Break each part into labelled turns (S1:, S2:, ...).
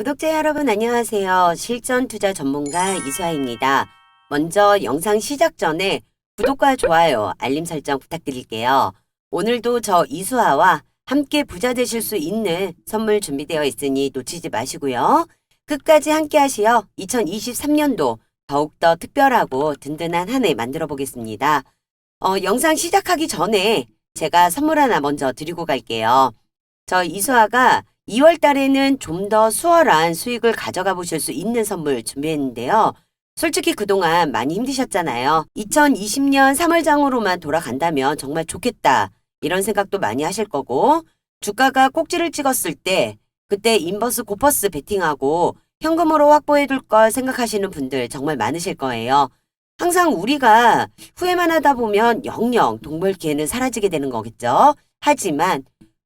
S1: 구독자 여러분 안녕하세요. 실전 투자 전문가 이수아입니다. 먼저 영상 시작 전에 구독과 좋아요, 알림 설정 부탁드릴게요. 오늘도 저 이수아와 함께 부자 되실 수 있는 선물 준비되어 있으니 놓치지 마시고요. 끝까지 함께 하시어 2023년도 더욱더 특별하고 든든한 한 해 만들어 보겠습니다. 영상 시작하기 전에 제가 선물 하나 먼저 드리고 갈게요. 저 이수아가 2월 달에는 좀 더 수월한 수익을 가져가 보실 수 있는 선물 준비했는데요. 솔직히 그동안 많이 힘드셨잖아요. 2020년 3월장으로만 돌아간다면 정말 좋겠다. 이런 생각도 많이 하실 거고, 주가가 꼭지를 찍었을 때 그때 인버스 고퍼스 베팅하고 현금으로 확보해둘 걸 생각하시는 분들 정말 많으실 거예요. 항상 우리가 후회만 하다 보면 영영 돈 벌 기회는 사라지게 되는 거겠죠. 하지만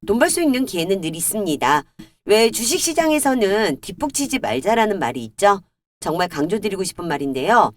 S1: 돈 벌 수 있는 기회는 늘 있습니다. 왜 주식시장에서는 뒷북 치지 말자라는 말이 있죠? 정말 강조드리고 싶은 말인데요.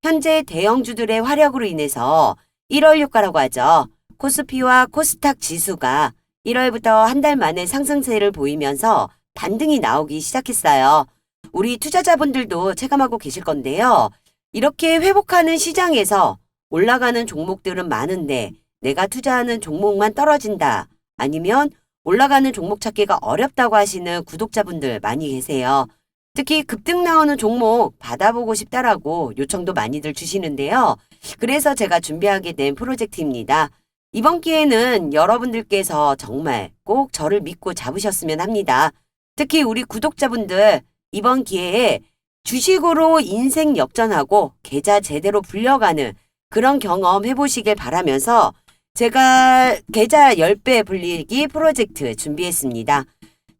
S1: 현재 대형주들의 활약으로 인해서 1월 효과라고 하죠. 코스피와 코스닥 지수가 1월부터 한 달 만에 상승세를 보이면서 반등이 나오기 시작했어요. 우리 투자자분들도 체감하고 계실 건데요. 이렇게 회복하는 시장에서 올라가는 종목들은 많은데 내가 투자하는 종목만 떨어진다. 아니면 올라가는 종목 찾기가 어렵다고 하시는 구독자분들 많이 계세요. 특히 급등 나오는 종목 받아보고 싶다라고 요청도 많이들 주시는데요. 그래서 제가 준비하게 된 프로젝트입니다. 이번 기회는 여러분들께서 정말 꼭 저를 믿고 잡으셨으면 합니다. 특히 우리 구독자분들 이번 기회에 주식으로 인생 역전하고 계좌 제대로 불려가는 그런 경험 해보시길 바라면서 제가 계좌 10배 불리기 프로젝트 준비했습니다.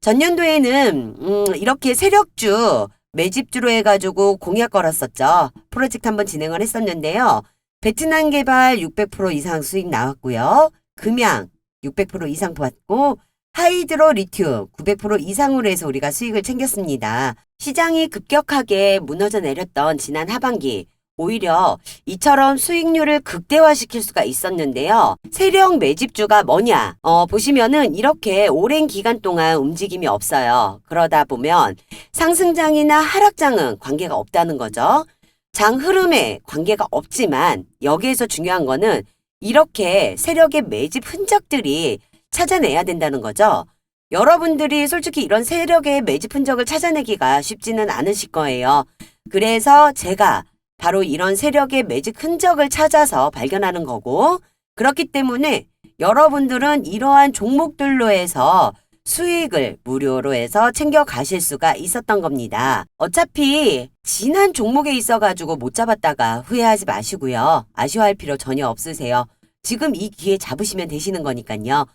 S1: 전년도에는 이렇게 세력주, 매집주로 해가지고 공약 걸었었죠. 프로젝트 한번 진행을 했었는데요. 베트남 개발 600% 이상 수익 나왔고요. 금양 600% 이상 받고 하이드로 리튬 900% 이상으로 해서 우리가 수익을 챙겼습니다. 시장이 급격하게 무너져 내렸던 지난 하반기 오히려 이처럼 수익률을 극대화시킬 수가 있었는데요. 세력 매집주가 뭐냐? 보시면은 이렇게 오랜 기간 동안 움직임이 없어요. 그러다 보면 상승장이나 하락장은 관계가 없다는 거죠. 장 흐름에 관계가 없지만 여기에서 중요한 거는 이렇게 세력의 매집 흔적들이 찾아내야 된다는 거죠. 여러분들이 솔직히 이런 세력의 매집 흔적을 찾아내기가 쉽지는 않으실 거예요. 그래서 제가 바로 이런 세력의 매집 흔적을 찾아서 발견하는 거고, 그렇기 때문에 여러분들은 이러한 종목들로 해서 수익을 무료로 해서 챙겨 가실 수가 있었던 겁니다. 어차피 지난 종목에 있어가지고 못 잡았다가 후회하지 마시고요. 아쉬워할 필요 전혀 없으세요. 지금 이 기회 잡으시면 되시는 거니까요.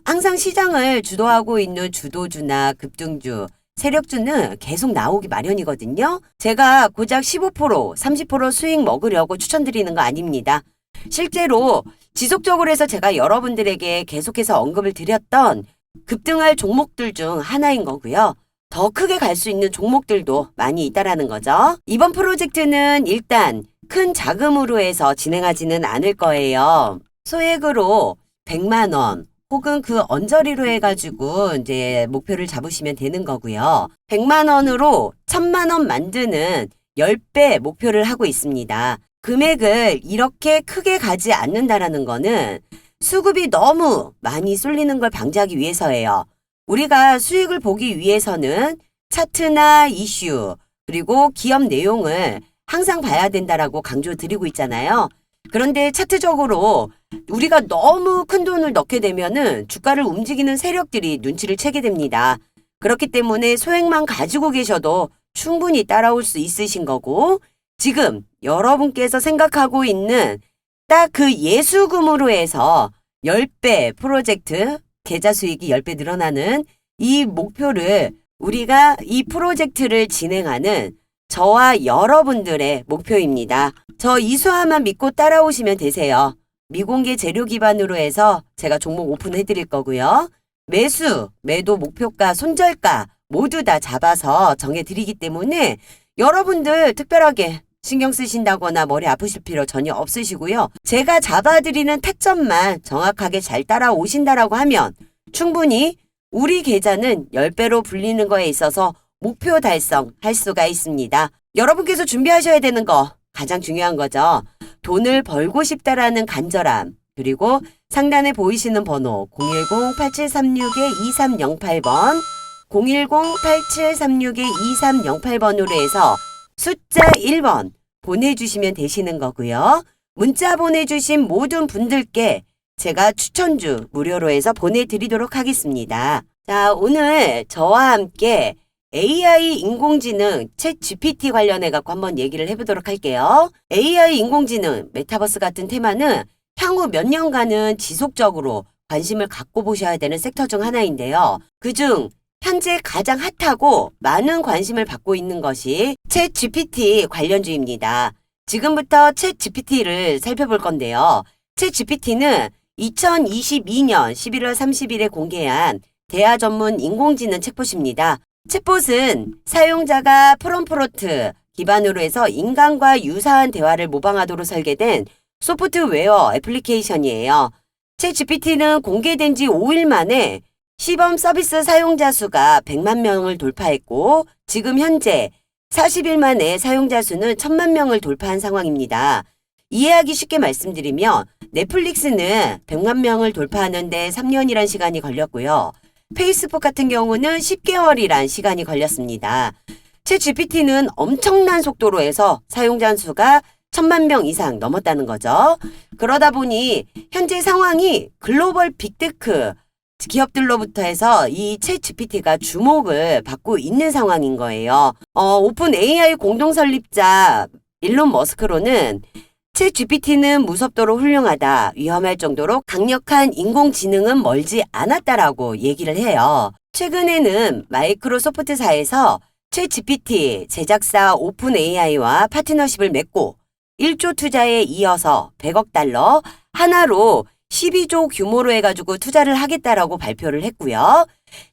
S1: 항상 시장을 주도하고 있는 주도주나 급등주, 세력주는 계속 나오기 마련이거든요. 제가 고작 15%, 30% 수익 먹으려고 추천드리는 거 아닙니다. 실제로 지속적으로 해서 제가 여러분들에게 계속해서 언급을 드렸던 급등할 종목들 중 하나인 거고요. 더 크게 갈 수 있는 종목들도 많이 있다라는 거죠. 이번 프로젝트는 일단 큰 자금으로 해서 진행하지는 않을 거예요. 소액으로 100만 원 혹은 그 언저리로 해가지고 이제 목표를 잡으시면 되는 거고요. 100만 원으로 1000만 원 만드는 10배 목표를 하고 있습니다. 금액을 이렇게 크게 가지 않는다라는 거는 수급이 너무 많이 쏠리는 걸 방지하기 위해서예요. 우리가 수익을 보기 위해서는 차트나 이슈 그리고 기업 내용을 항상 봐야 된다라고 강조드리고 있잖아요. 그런데 차트적으로 우리가 너무 큰 돈을 넣게 되면은 주가를 움직이는 세력들이 눈치를 채게 됩니다. 그렇기 때문에 소액만 가지고 계셔도 충분히 따라올 수 있으신 거고, 지금 여러분께서 생각하고 있는 딱 그 예수금으로 해서 10배 프로젝트, 계좌 수익이 10배 늘어나는 이 목표를 우리가 이 프로젝트를 진행하는 저와 여러분들의 목표입니다. 저 이수아만 믿고 따라오시면 되세요. 미공개 재료 기반으로 해서 제가 종목 오픈해 드릴 거고요. 매수, 매도 목표가, 손절가 모두 다 잡아서 정해 드리기 때문에 여러분들 특별하게 신경 쓰신다거나 머리 아프실 필요 전혀 없으시고요. 제가 잡아드리는 타점만 정확하게 잘 따라오신다라고 하면 충분히 우리 계좌는 10배로 불리는 거에 있어서 목표 달성할 수가 있습니다. 여러분께서 준비하셔야 되는 거 가장 중요한 거죠. 돈을 벌고 싶다라는 간절함, 그리고 상단에 보이시는 번호 010-8736-2308번 010-8736-2308번으로 해서 숫자 1번 보내주시면 되시는 거고요. 문자 보내주신 모든 분들께 제가 추천주 무료로 해서 보내드리도록 하겠습니다. 자, 오늘 저와 함께 AI 인공지능 챗 GPT 관련해 갖고 한번 얘기를 해보도록 할게요. AI 인공지능 메타버스 같은 테마는 향후 몇 년간은 지속적으로 관심을 갖고 보셔야 되는 섹터 중 하나인데요. 그중 현재 가장 핫하고 많은 관심을 받고 있는 것이 챗 GPT 관련주입니다. 지금부터 챗 GPT를 살펴볼 건데요. 챗 GPT는 2022년 11월 30일에 공개한 대화 전문 인공지능 챗봇입니다. 챗봇은 사용자가 프롬프트 기반으로 해서 인간과 유사한 대화를 모방하도록 설계된 소프트웨어 애플리케이션이에요. 챗 GPT는 공개된 지 5일 만에 시범 서비스 사용자 수가 100만 명을 돌파했고 지금 현재 40일 만에 사용자 수는 1000만 명을 돌파한 상황입니다. 이해하기 쉽게 말씀드리면 넷플릭스는 100만 명을 돌파하는데 3년이란 시간이 걸렸고요. 페이스북 같은 경우는 10개월이란 시간이 걸렸습니다. 챗 GPT는 엄청난 속도로 해서 사용자 수가 1000만 명 이상 넘었다는 거죠. 그러다 보니 현재 상황이 글로벌 빅테크 기업들로부터 해서 이 챗 GPT가 주목을 받고 있는 상황인 거예요. 오픈 AI 공동 설립자 일론 머스크로는 챗 GPT는 무섭도록 훌륭하다, 위험할 정도로 강력한 인공지능은 멀지 않았다라고 얘기를 해요. 최근에는 마이크로소프트사에서 챗 GPT 제작사 오픈 AI와 파트너십을 맺고 1조 투자에 이어서 100억 달러 하나로 12조 규모로 해가지고 투자를 하겠다라고 발표를 했고요.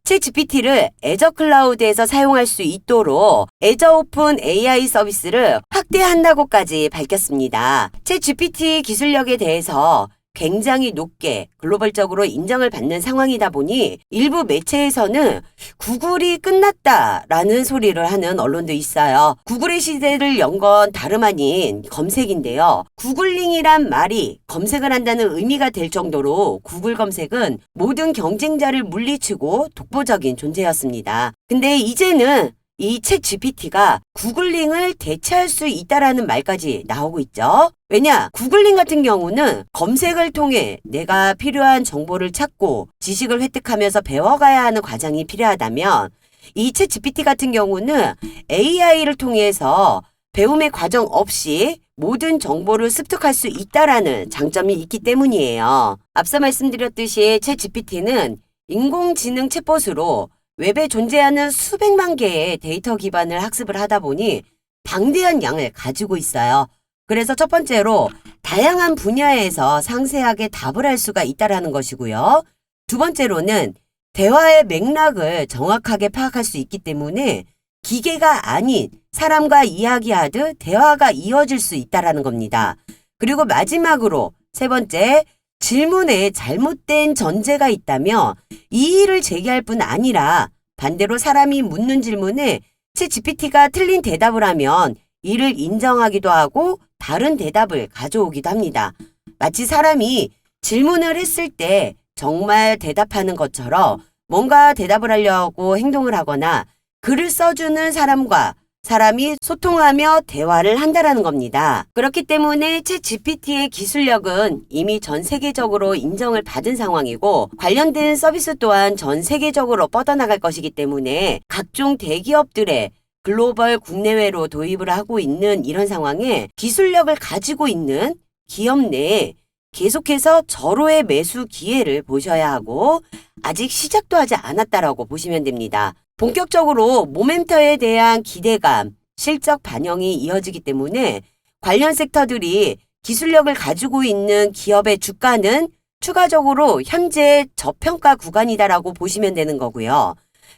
S1: 챗 GPT를 애저 클라우드에서 사용할 수 있도록 애저 오픈 AI 서비스를 확대한다고까지 밝혔습니다. 챗 GPT 기술력에 대해서 굉장히 높게 글로벌적으로 인정을 받는 상황이다 보니 일부 매체에서는 구글이 끝났다라는 소리를 하는 언론도 있어요. 구글의 시대를 연 건 다름 아닌 검색인데요. 구글링이란 말이 검색을 한다는 의미가 될 정도로 구글 검색은 모든 경쟁자를 물리치고 독보적인 존재였습니다. 근데 이제는 이 챗 GPT가 구글링을 대체할 수 있다라는 말까지 나오고 있죠. 왜냐? 구글링 같은 경우는 검색을 통해 내가 필요한 정보를 찾고 지식을 획득하면서 배워가야 하는 과정이 필요하다면 이 챗 GPT 같은 경우는 AI를 통해서 배움의 과정 없이 모든 정보를 습득할 수 있다라는 장점이 있기 때문이에요. 앞서 말씀드렸듯이 챗 GPT는 인공지능 챗봇으로 웹에 존재하는 수백만 개의 데이터 기반을 학습을 하다 보니 방대한 양을 가지고 있어요. 그래서 첫 번째로 다양한 분야에서 상세하게 답을 할 수가 있다라는 것이고요. 두 번째로는 대화의 맥락을 정확하게 파악할 수 있기 때문에 기계가 아닌 사람과 이야기하듯 대화가 이어질 수 있다라는 겁니다. 그리고 마지막으로 세 번째, 질문에 잘못된 전제가 있다면 이의를 제기할 뿐 아니라 반대로 사람이 묻는 질문에 챗 GPT가 틀린 대답을 하면 이를 인정하기도 하고 다른 대답을 가져오기도 합니다. 마치 사람이 질문을 했을 때 정말 대답하는 것처럼 뭔가 대답을 하려고 행동을 하거나 글을 써주는 사람과 사람이 소통하며 대화를 한다라는 겁니다. 그렇기 때문에 챗 GPT의 기술력은 이미 전 세계적으로 인정을 받은 상황이고 관련된 서비스 또한 전 세계적으로 뻗어나갈 것이기 때문에 각종 대기업들의 글로벌 국내외로 도입을 하고 있는 이런 상황에 기술력을 가지고 있는 기업 내에 계속해서 절호의 매수 기회를 보셔야 하고 아직 시작도 하지 않았다라고 보시면 됩니다. 본격적으로 모멘텀에 대한 기대감, 실적 반영이 이어지기 때문에 관련 섹터들이 기술력을 가지고 있는 기업의 주가는 추가적으로 현재 저평가 구간이다라고 보시면 되는 거고요.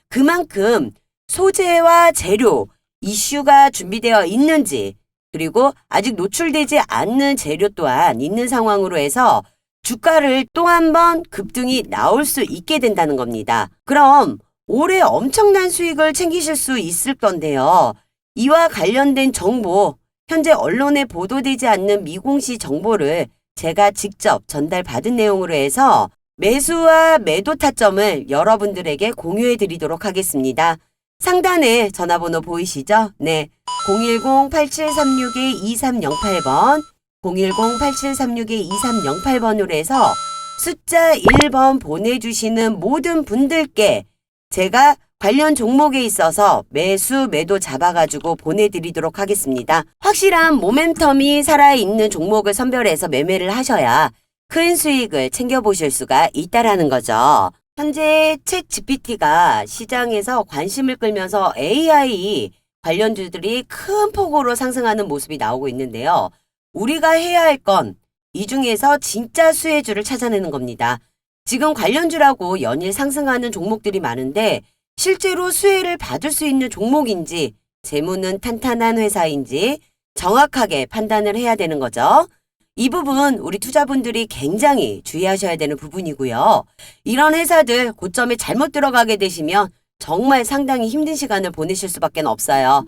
S1: 그만큼 소재와 재료, 이슈가 준비되어 있는지 그리고 아직 노출되지 않는 재료 또한 있는 상황으로 해서 주가를 또 한 번 급등이 나올 수 있게 된다는 겁니다. 그럼 올해 엄청난 수익을 챙기실 수 있을 건데요. 이와 관련된 정보, 현재 언론에 보도되지 않는 미공시 정보를 제가 직접 전달받은 내용으로 해서 매수와 매도 타점을 여러분들에게 공유해 드리도록 하겠습니다. 상단에 전화번호 보이시죠? 네. 010-8736-2308번, 010-8736-2308번으로 해서 숫자 1번 보내주시는 모든 분들께 제가 관련 종목에 있어서 매수, 매도 잡아가지고 보내드리도록 하겠습니다. 확실한 모멘텀이 살아있는 종목을 선별해서 매매를 하셔야 큰 수익을 챙겨보실 수가 있다라는 거죠. 현재 챗 GPT가 시장에서 관심을 끌면서 AI 관련주들이 큰 폭으로 상승하는 모습이 나오고 있는데요. 우리가 해야 할 건 이 중에서 진짜 수혜주를 찾아내는 겁니다. 지금 관련주라고 연일 상승하는 종목들이 많은데 실제로 수혜를 받을 수 있는 종목인지 재무는 탄탄한 회사인지 정확하게 판단을 해야 되는 거죠. 이 부분 우리 투자분들이 굉장히 주의하셔야 되는 부분이고요. 이런 회사들 고점에 잘못 들어가게 되시면 정말 상당히 힘든 시간을 보내실 수밖에 없어요.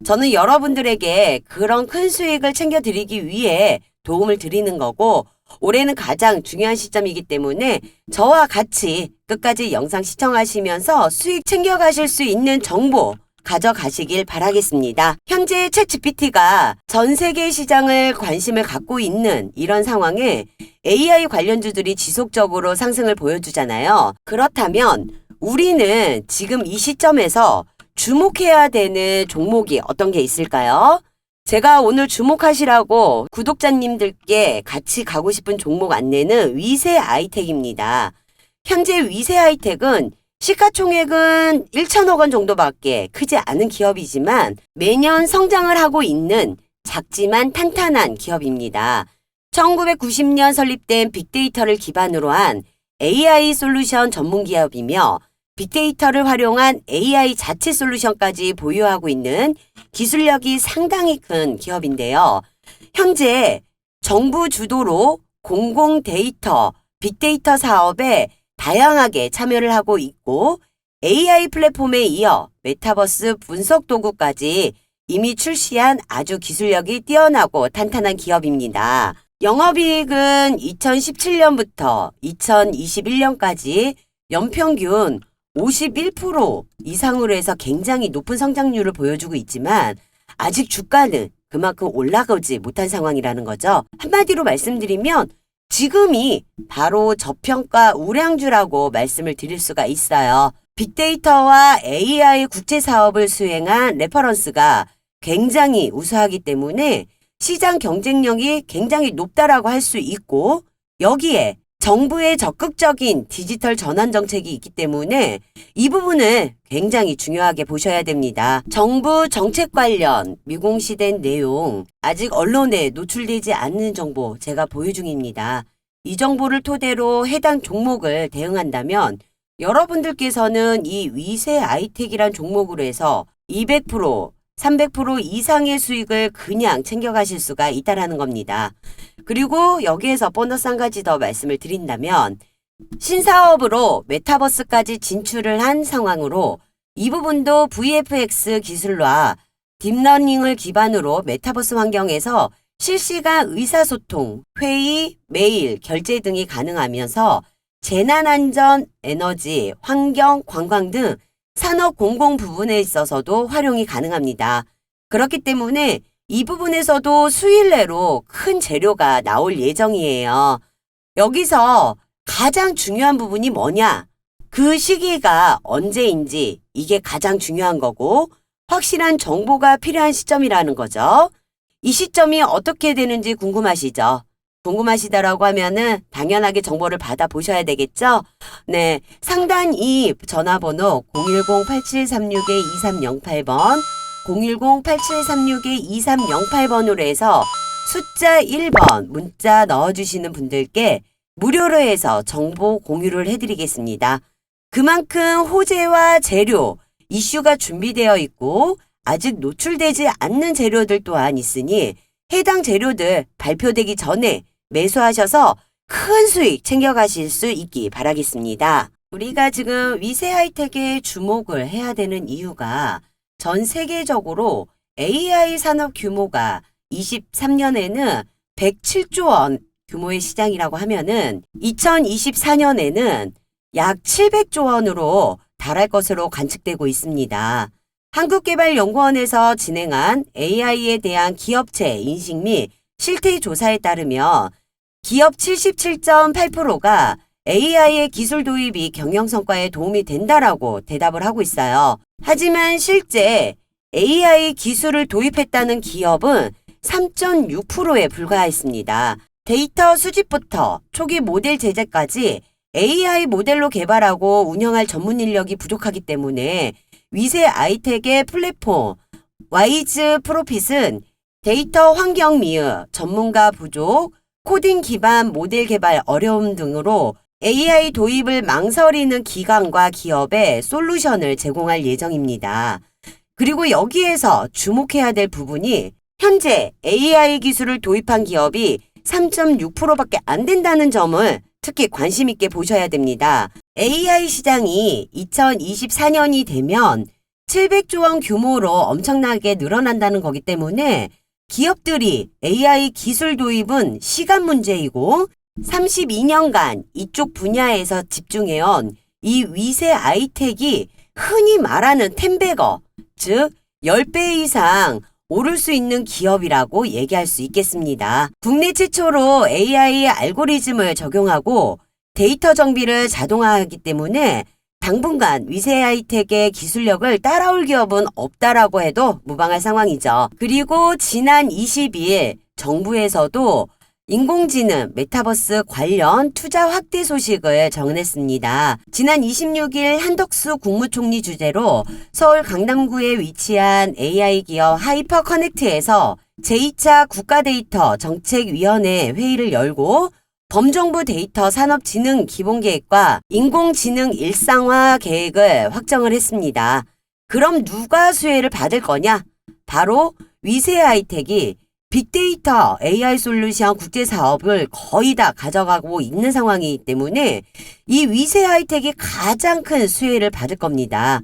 S1: 저는 여러분들에게 그런 큰 수익을 챙겨드리기 위해 도움을 드리는 거고 올해는 가장 중요한 시점이기 때문에 저와 같이 끝까지 영상 시청하시면서 수익 챙겨가실 수 있는 정보 가져가시길 바라겠습니다. 현재 챗 GPT가 전 세계 시장을 관심을 갖고 있는 이런 상황에 AI 관련주들이 지속적으로 상승을 보여주잖아요. 그렇다면 우리는 지금 이 시점에서 주목해야 되는 종목이 어떤 게 있을까요? 제가 오늘 주목하시라고 구독자님들께 같이 가고 싶은 종목 안내는 위세 아이텍입니다. 현재 위세 아이텍은 시가총액은 1천억 원 정도밖에 크지 않은 기업이지만 매년 성장을 하고 있는 작지만 탄탄한 기업입니다. 1990년 설립된 빅데이터를 기반으로 한 AI 솔루션 전문 기업이며 빅데이터를 활용한 AI 자체 솔루션까지 보유하고 있는 기술력이 상당히 큰 기업인데요. 현재 정부 주도로 공공 데이터, 빅데이터 사업에 다양하게 참여를 하고 있고 AI 플랫폼에 이어 메타버스 분석 도구까지 이미 출시한 아주 기술력이 뛰어나고 탄탄한 기업입니다. 영업이익은 2017년부터 2021년까지 연평균 51% 이상으로 해서 굉장히 높은 성장률을 보여주고 있지만 아직 주가는 그만큼 올라가지 못한 상황이라는 거죠. 한마디로 말씀드리면 지금이 바로 저평가 우량주라고 말씀을 드릴 수가 있어요. 빅데이터와 AI 국제 사업을 수행한 레퍼런스가 굉장히 우수하기 때문에 시장 경쟁력이 굉장히 높다라고 할 수 있고 여기에 정부의 적극적인 디지털 전환 정책이 있기 때문에 이 부분을 굉장히 중요하게 보셔야 됩니다. 정부 정책 관련 미공시된 내용 아직 언론에 노출되지 않는 정보 제가 보유 중입니다. 이 정보를 토대로 해당 종목을 대응한다면 여러분들께서는 이 위세 아이텍이란 종목으로 해서 200%, 300% 이상의 수익을 그냥 챙겨가실 수가 있다라는 겁니다. 그리고 여기에서 보너스 한 가지 더 말씀을 드린다면 신사업으로 메타버스까지 진출을 한 상황으로 이 부분도 VFX 기술과 딥러닝을 기반으로 메타버스 환경에서 실시간 의사소통, 회의, 메일, 결제 등이 가능하면서 재난안전, 에너지, 환경, 관광 등 산업 공공 부분에 있어서도 활용이 가능합니다. 그렇기 때문에 이 부분에서도 수일 내로 큰 재료가 나올 예정이에요. 여기서 가장 중요한 부분이 뭐냐? 그 시기가 언제인지 이게 가장 중요한 거고 확실한 정보가 필요한 시점이라는 거죠. 이 시점이 어떻게 되는지 궁금하시죠? 궁금하시다라고 하면은 당연하게 정보를 받아보셔야 되겠죠? 네, 상단 이 전화번호 010-8736-2308번 010-8736-2308번으로 해서 숫자 1번 문자 넣어주시는 분들께 무료로 해서 정보 공유를 해드리겠습니다. 그만큼 호재와 재료, 이슈가 준비되어 있고 아직 노출되지 않는 재료들 또한 있으니 해당 재료들 발표되기 전에 매수하셔서 큰 수익 챙겨가실 수 있기 바라겠습니다. 우리가 지금 위세 하이텍에 주목을 해야 되는 이유가 전 세계적으로 AI 산업 규모가 23년에는 107조 원 규모의 시장이라고 하면은 2024년에는 약 700조 원으로 달할 것으로 관측되고 있습니다. 한국개발연구원에서 진행한 AI에 대한 기업체 인식 및 실태 조사에 따르면 기업 77.8%가 AI의 기술 도입이 경영 성과에 도움이 된다라고 대답을 하고 있어요. 하지만 실제 AI 기술을 도입했다는 기업은 3.6%에 불과했습니다. 데이터 수집부터 초기 모델 제작까지 AI 모델로 개발하고 운영할 전문 인력이 부족하기 때문에 위세 아이텍의 플랫폼 와이즈 프로핏은 데이터 환경 미흡, 전문가 부족, 코딩 기반 모델 개발 어려움 등으로 AI 도입을 망설이는 기관과 기업에 솔루션을 제공할 예정입니다. 그리고 여기에서 주목해야 될 부분이 현재 AI 기술을 도입한 기업이 3.6%밖에 안 된다는 점을 특히 관심 있게 보셔야 됩니다. AI 시장이 2024년이 되면 700조 원 규모로 엄청나게 늘어난다는 거기 때문에 기업들이 AI 기술 도입은 시간 문제이고 32년간 이쪽 분야에서 집중해온 이 위세 아이텍이 흔히 말하는 10배거, 즉 10배 이상 오를 수 있는 기업이라고 얘기할 수 있겠습니다. 국내 최초로 AI 알고리즘을 적용하고 데이터 정비를 자동화하기 때문에 당분간 위세 하이텍의 기술력을 따라올 기업은 없다라고 해도 무방할 상황이죠. 그리고 지난 22일 정부에서도 인공지능, 메타버스 관련 투자 확대 소식을 전했습니다. 지난 26일 한덕수 국무총리 주재로 서울 강남구에 위치한 AI 기업 하이퍼 커넥트에서 제2차 국가데이터 정책위원회 회의를 열고 범정부 데이터 산업진흥 기본계획과 인공지능 일상화 계획을 확정을 했습니다. 그럼 누가 수혜를 받을 거냐? 바로 위세 하이텍이 빅데이터 AI 솔루션 국제사업을 거의 다 가져가고 있는 상황이기 때문에 이 위세 하이텍이 가장 큰 수혜를 받을 겁니다.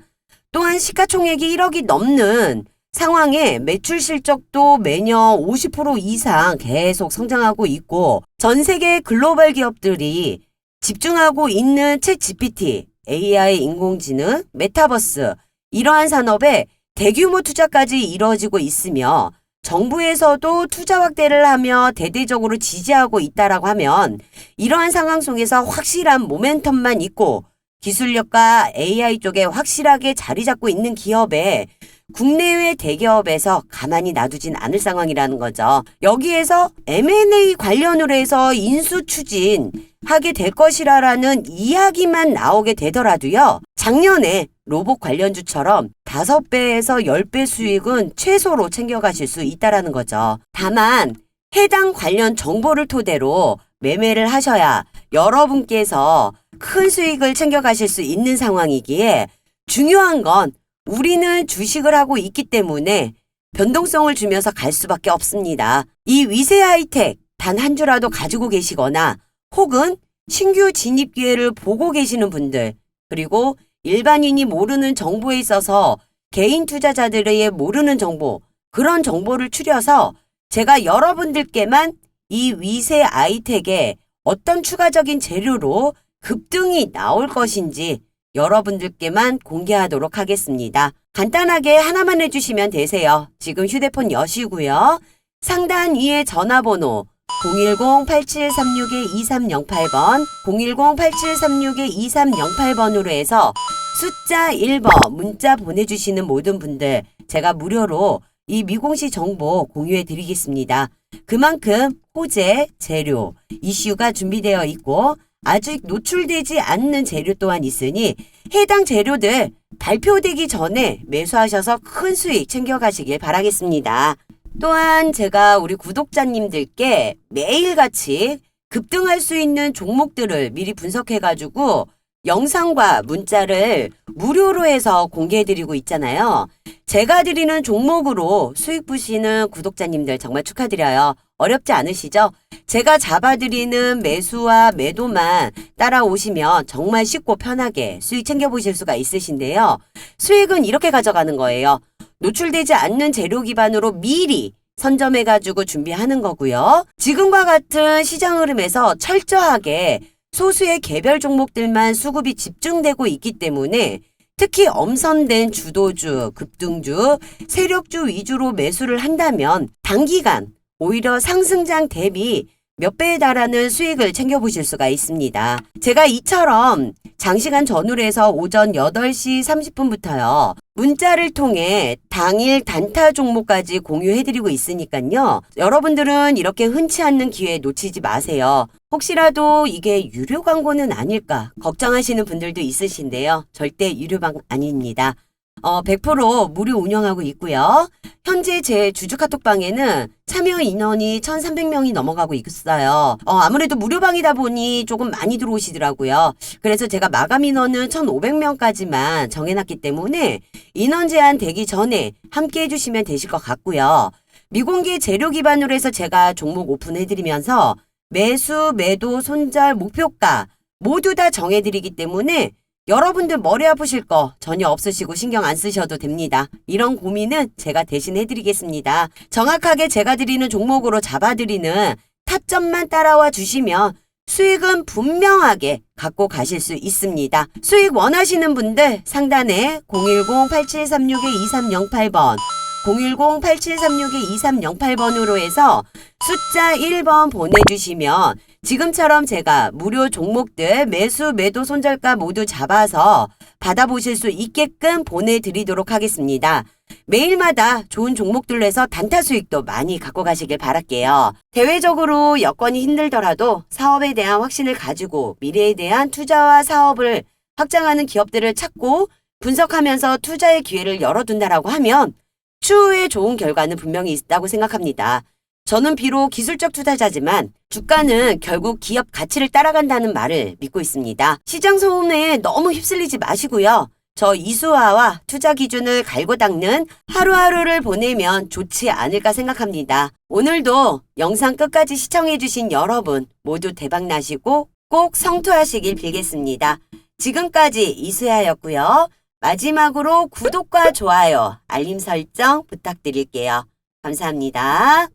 S1: 또한 시가총액이 1억이 넘는 상황에 매출 실적도 매년 50% 이상 계속 성장하고 있고 전 세계 글로벌 기업들이 집중하고 있는 챗GPT, AI 인공지능, 메타버스 이러한 산업에 대규모 투자까지 이루어지고 있으며 정부에서도 투자 확대를 하며 대대적으로 지지하고 있다라고 하면 이러한 상황 속에서 확실한 모멘텀만 있고 기술력과 AI 쪽에 확실하게 자리 잡고 있는 기업에 국내외 대기업에서 가만히 놔두진 않을 상황이라는 거죠. 여기에서 M&A 관련으로 해서 인수 추진하게 될 것이라는 이야기만 나오게 되더라도요. 작년에 로봇 관련주처럼 5배에서 10배 수익은 최소로 챙겨가실 수 있다는 거죠. 다만 해당 관련 정보를 토대로 매매를 하셔야 여러분께서 큰 수익을 챙겨가실 수 있는 상황이기에 중요한 건 우리는 주식을 하고 있기 때문에 변동성을 주면서 갈 수밖에 없습니다. 이 위세 하이텍 단 한 주라도 가지고 계시거나 혹은 신규 진입 기회를 보고 계시는 분들 그리고 일반인이 모르는 정보에 있어서 개인 투자자들의 모르는 정보 그런 정보를 추려서 제가 여러분들께만 이 위세 하이텍에 어떤 추가적인 재료로 급등이 나올 것인지 여러분들께만 공개하도록 하겠습니다. 간단하게 하나만 해주시면 되세요. 지금 휴대폰 여시고요. 상단 위에 전화번호 010-8736-2308번 010-8736-2308번으로 해서 숫자 1번 문자 보내주시는 모든 분들 제가 무료로 이 미공시 정보 공유해 드리겠습니다. 그만큼 호재, 재료, 이슈가 준비되어 있고 아직 노출되지 않는 재료 또한 있으니 해당 재료들 발표되기 전에 매수하셔서 큰 수익 챙겨가시길 바라겠습니다. 또한 제가 우리 구독자님들께 매일같이 급등할 수 있는 종목들을 미리 분석해가지고 영상과 문자를 무료로 해서 공개해드리고 있잖아요. 제가 드리는 종목으로 수익 보시는 구독자님들 정말 축하드려요. 어렵지 않으시죠? 제가 잡아드리는 매수와 매도만 따라오시면 정말 쉽고 편하게 수익 챙겨보실 수가 있으신데요. 수익은 이렇게 가져가는 거예요. 노출되지 않는 재료 기반으로 미리 선점해가지고 준비하는 거고요. 지금과 같은 시장 흐름에서 철저하게 소수의 개별 종목들만 수급이 집중되고 있기 때문에 특히 엄선된 주도주, 급등주, 세력주 위주로 매수를 한다면 단기간 오히려 상승장 대비 몇 배에 달하는 수익을 챙겨보실 수가 있습니다. 제가 이처럼 장시간 전후해서 오전 8시 30분부터요. 문자를 통해 당일 단타 종목까지 공유해드리고 있으니까요. 여러분들은 이렇게 흔치 않는 기회 놓치지 마세요. 혹시라도 이게 유료 광고는 아닐까 걱정하시는 분들도 있으신데요. 절대 유료방 아닙니다. 100% 무료 운영하고 있고요. 현재 제 주주 카톡방에는 참여 인원이 1,300명이 넘어가고 있어요. 아무래도 무료방이다 보니 조금 많이 들어오시더라고요. 그래서 제가 마감 인원은 1,500명까지만 정해놨기 때문에 인원 제한 되기 전에 함께 해주시면 되실 것 같고요. 미공개 재료 기반으로 해서 제가 종목 오픈해드리면서 매수, 매도, 손절, 목표가 모두 다 정해드리기 때문에 여러분들 머리 아프실 거 전혀 없으시고 신경 안 쓰셔도 됩니다. 이런 고민은 제가 대신 해드리겠습니다. 정확하게 제가 드리는 종목으로 잡아드리는 타점만 따라와 주시면 수익은 분명하게 갖고 가실 수 있습니다. 수익 원하시는 분들 상단에 010-8736-2308번 010-8736-2308번으로 해서 숫자 1번 보내주시면 지금처럼 제가 무료 종목들 매수, 매도, 손절가 모두 잡아서 받아보실 수 있게끔 보내드리도록 하겠습니다. 매일마다 좋은 종목들로 해서 단타 수익도 많이 갖고 가시길 바랄게요. 대외적으로 여건이 힘들더라도 사업에 대한 확신을 가지고 미래에 대한 투자와 사업을 확장하는 기업들을 찾고 분석하면서 투자의 기회를 열어둔다라고 하면 추후에 좋은 결과는 분명히 있다고 생각합니다. 저는 비록 기술적 투자자지만 주가는 결국 기업 가치를 따라간다는 말을 믿고 있습니다. 시장 소음에 너무 휩쓸리지 마시고요. 저 이수아와 투자 기준을 갈고 닦는 하루하루를 보내면 좋지 않을까 생각합니다. 오늘도 영상 끝까지 시청해주신 여러분 모두 대박 나시고 꼭 성투하시길 빌겠습니다. 지금까지 이수아였고요. 마지막으로 구독과 좋아요, 알림 설정 부탁드릴게요. 감사합니다.